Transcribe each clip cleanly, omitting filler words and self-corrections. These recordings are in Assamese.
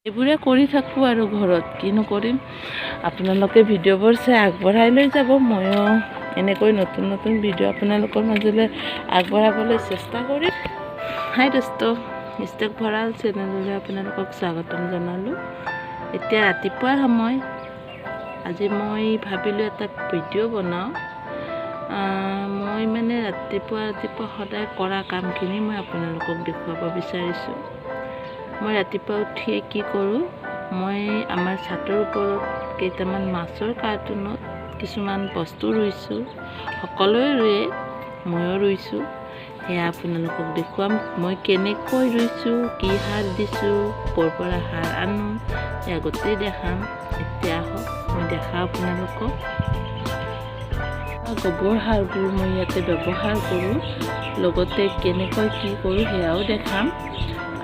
এইবোৰে কৰি থাকোঁ আৰু ঘৰত কিনো কৰিম। আপোনালোকে ভিডিঅ'বোৰ চাই আগবঢ়াই লৈ যাব। ময়ো এনেকৈ নতুন নতুন ভিডিঅ' আপোনালোকৰ মাজলৈ আগবঢ়াবলৈ চেষ্টা কৰিম। হাই দোস্ত, ষ্টেক ভঁৰাল চেনেললৈ আপোনালোকক স্বাগতম জনালোঁ। এতিয়া ৰাতিপুৱাৰ সময়। আজি মই ভাবিলোঁ এটা ভিডিঅ' বনাওঁ। মই মানে ৰাতিপুৱা সদায় কৰা কামখিনি মই আপোনালোকক দেখুৱাব বিচাৰিছোঁ। মই ৰাতিপুৱা উঠিয়ে কি কৰোঁ, মই আমাৰ ছাদৰ ওপৰত কেইটামান মাছৰ কাৰ্টুনত কিছুমান বস্তু ৰুইছোঁ। সকলোৱে ৰুৱে, ময়ো ৰুইছোঁ। সেয়া আপোনালোকক দেখুৱাম। মই কেনেকৈ ৰুইছোঁ, কি সাৰ দিছোঁ, ক'ৰ পৰা সাৰ আনো, সেয়া গোটেই দেখাম। এতিয়া আহক মই দেখাওঁ আপোনালোকক। গোবৰ সাৰবোৰ মই ইয়াতে ব্যৱহাৰ কৰোঁ, লগতে কেনেকৈ কি কৰোঁ সেয়াও দেখাম।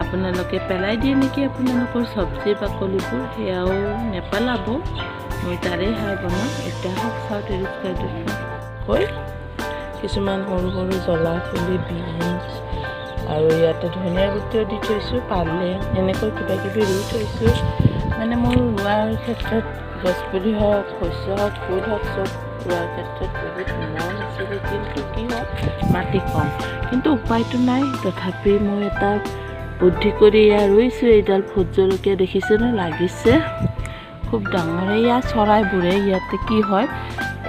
আপোনালোকে পেলাই দিয়ে নেকি আপোনালোকৰ চব্জি বাকলিবোৰ, সেয়াও নেপেলাব, মই তাৰে সাৰ বনাওঁ। এতিয়া হওক চাওঁ কৈ কিছুমান সৰু সৰু জ্বলা পুলি, বিনছ আৰু ইয়াতে ধনিয়া গুটিও দি থৈছোঁ, পালে এনেকৈ কিবা কিবি ৰুই থৈছোঁ। মানে মোৰ ৰোৱাৰ ক্ষেত্ৰত গছপুলি হওক, শস্য হওক, ফুল হওক, চব ৰোৱাৰ ক্ষেত্ৰত বহুত মন আছিলে, কিন্তু কি হওক মাটি কম, কিন্তু উপায়টো নাই। তথাপি মই এটা বুদ্ধি কৰি এয়া ৰুইছোঁ। এইডাল ভোট জলকীয়া দেখিছেনে, লাগিছে খুব ডাঙৰ। এয়া চৰাইবোৰে ইয়াতে কি হয়,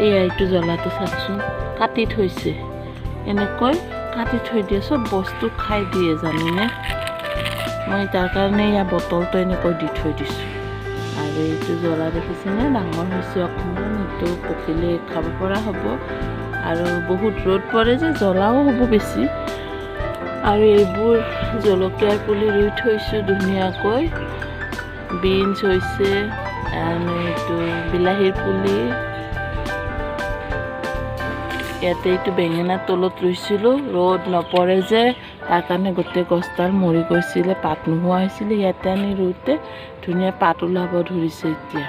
এয়া এইটো জ্বলাটো চাওকচোন, কাটি থৈছে, এনেকৈ কাটি থৈ দিয়ে, চব বস্তু খাই দিয়ে জানেনে। মই তাৰ কাৰণে এয়া বটলটো এনেকৈ দি থৈ দিছোঁ। আৰু এইটো জ্বলা দেখিছেনে, ডাঙৰ হৈছে অকণমান, এইটো পকিলে খাব পৰা হ'ব। আৰু বহুত ৰ'দ পৰে যে জ্বলাও হ'ব বেছি। আৰু এইবোৰ জলকীয়াৰ পুলি ৰুই থৈছোঁ ধুনীয়াকৈ। বিনছ হৈছে, আৰু এইটো বিলাহীৰ পুলি। ইয়াতে এইটো বেঙেনাৰ তলত ৰুইছিলোঁ, ৰ'দ নপৰে যে তাৰ কাৰণে গোটেই গছডাল মৰি গৈছিলে, পাত নোহোৱা হৈছিলে। ইয়াতে আনি ৰুওঁতে ধুনীয়া পাত ওলাব ধৰিছে এতিয়া।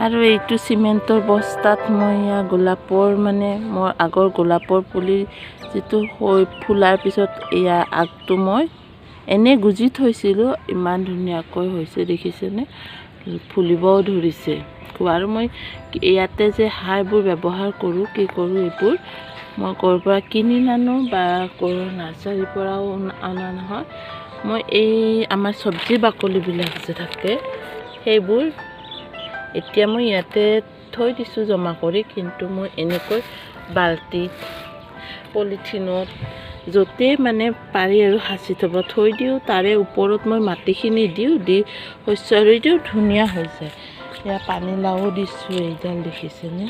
আৰু এইটো চিমেণ্টৰ বস্তাত মই ইয়াৰ গোলাপৰ, মানে মোৰ আগৰ গোলাপৰ পুলি যিটো ফুলাৰ পিছত এয়া আগটো মই এনেই গুজি থৈছিলোঁ, ইমান ধুনীয়াকৈ হৈছে দেখিছেনে, ফুলিবও ধৰিছে। আৰু মই ইয়াতে যে সাৰবোৰ ব্যৱহাৰ কৰোঁ, কি কৰোঁ, এইবোৰ মই ক'ৰ পৰা কিনি নানো বা নাৰ্চাৰীৰ পৰাও অনা নহয়। মই এই আমাৰ চব্জি বাকলিবিলাক যে থাকে সেইবোৰ এতিয়া মই ইয়াতে থৈ দিছোঁ জমা কৰি, কিন্তু মই এনেকৈ বাল্টিত, পলিথিনত, য'তেই মানে পাৰি আৰু সাঁচি থ'ব থৈ দিওঁ। তাৰে ওপৰত মই মাটিখিনি দিওঁ, দি শস্য ৰুই দিওঁ, ধুনীয়া হৈ যায়। এয়া পানীলাও দিছোঁ, এইডাল দেখিছেনে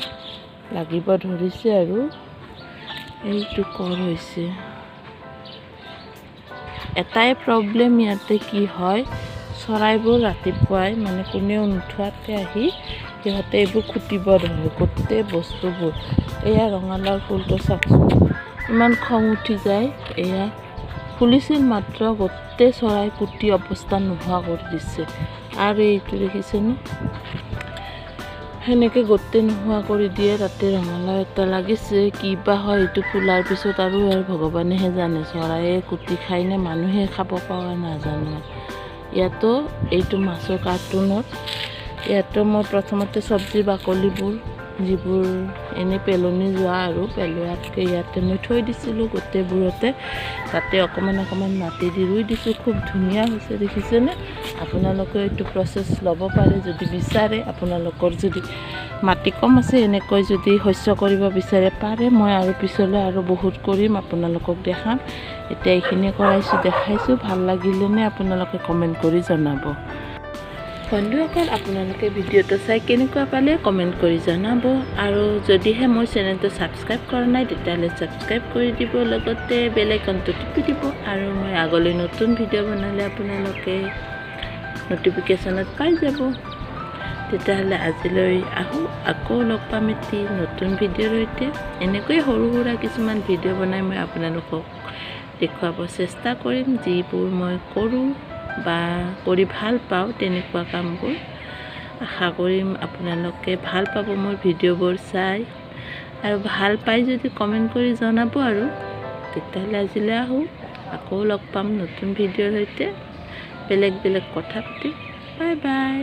লাগিব ধৰিছে, আৰু এইটো কৰ হৈছে। এটাই প্ৰব্লেম ইয়াতে কি হয়, চৰাইবোৰ ৰাতিপুৱাই মানে কোনেও নুঠোৱাতে আহি সিহঁতে এইবোৰ খুটিব ধৰে গোটেই বস্তুবোৰ। এয়া ৰঙালাও ফুলটো চাওকচোন, ইমান খং উঠি যায়। এয়া ফুলিছিল মাত্ৰ, গোটেই চৰাই কুটি অৱস্থা নোহোৱা কৰি দিছে। আৰু এইটো দেখিছেনে, সেনেকৈ গোটেই নোহোৱা কৰি দিয়ে। তাতে ৰঙালাও এটা লাগিছে, কিবা হয় এইটো ফুলাৰ পিছত আৰু ভগৱানেহে জানে, চৰাইয়ে কুটি খাই নে মানুহে খাব পাৱা নাজানো। ইয়াতো এইটো মাছৰ কাৰ্টুনত, ইয়াতো মই প্ৰথমতে চব্জি বাকলিবোৰ যিবোৰ এনেই পেলনি যোৱা আৰু পেলোৱাতকৈ ইয়াতে মই থৈ দিছিলোঁ গোটেইবোৰতে। তাতে অকণমান অকণমান মাটি দি ৰুই দিছোঁ, খুব ধুনীয়া হৈছে দেখিছেনে। আপোনালোকে এইটো প্ৰচেছ ল'ব পাৰে যদি বিচাৰে। আপোনালোকৰ যদি মাটি কম আছে, এনেকৈ যদি শস্য কৰিব বিচাৰে পাৰে। মই আৰু পিছলৈ আৰু বহুত কৰিম, আপোনালোকক দেখাম। এতিয়া এইখিনি কৰাইছোঁ, দেখাইছোঁ। ভাল লাগিলেনে আপোনালোকে কমেণ্ট কৰি জনাব। বন্ধুসকল, আপোনালোকে ভিডিঅ'টো চাই কেনেকুৱা পালে কমেণ্ট কৰি জনাব। আৰু যদিহে মোৰ চেনেলটো ছাবস্ক্ৰাইব কৰা নাই, তেতিয়াহ'লে ছাবস্ক্ৰাইব কৰি দিব, লগতে বেল আইকনটো টিপি দিব। আৰু মই আগলৈ নতুন ভিডিঅ' বনালে আপোনালোকে নটিফিকেশ্যনত পাই যাব। তেতিয়াহ'লে আজিলৈ আহোঁ, আকৌ লগ পাম এটি নতুন ভিডিঅ'ৰ সৈতে। এনেকৈ সৰু সুৰা কিছুমান ভিডিঅ' বনাই মই আপোনালোকক দেখুৱাব চেষ্টা কৰিম, যিবোৰ মই কৰোঁ বা কৰি ভাল পাওঁ তেনেকুৱা কামবোৰ। আশা কৰিম আপোনালোকে ভাল পাব মোৰ ভিডিঅ'বোৰ চাই, আৰু ভাল পাই যদি কমেণ্ট কৰি জনাব। আৰু তেতিয়াহ'লে আজিলৈ আহোঁ। আকৌ লগ পাম নতুন ভিডিঅ'ৰ সৈতে বেলেগ বেলেগ কথা পাতিম বাই বাই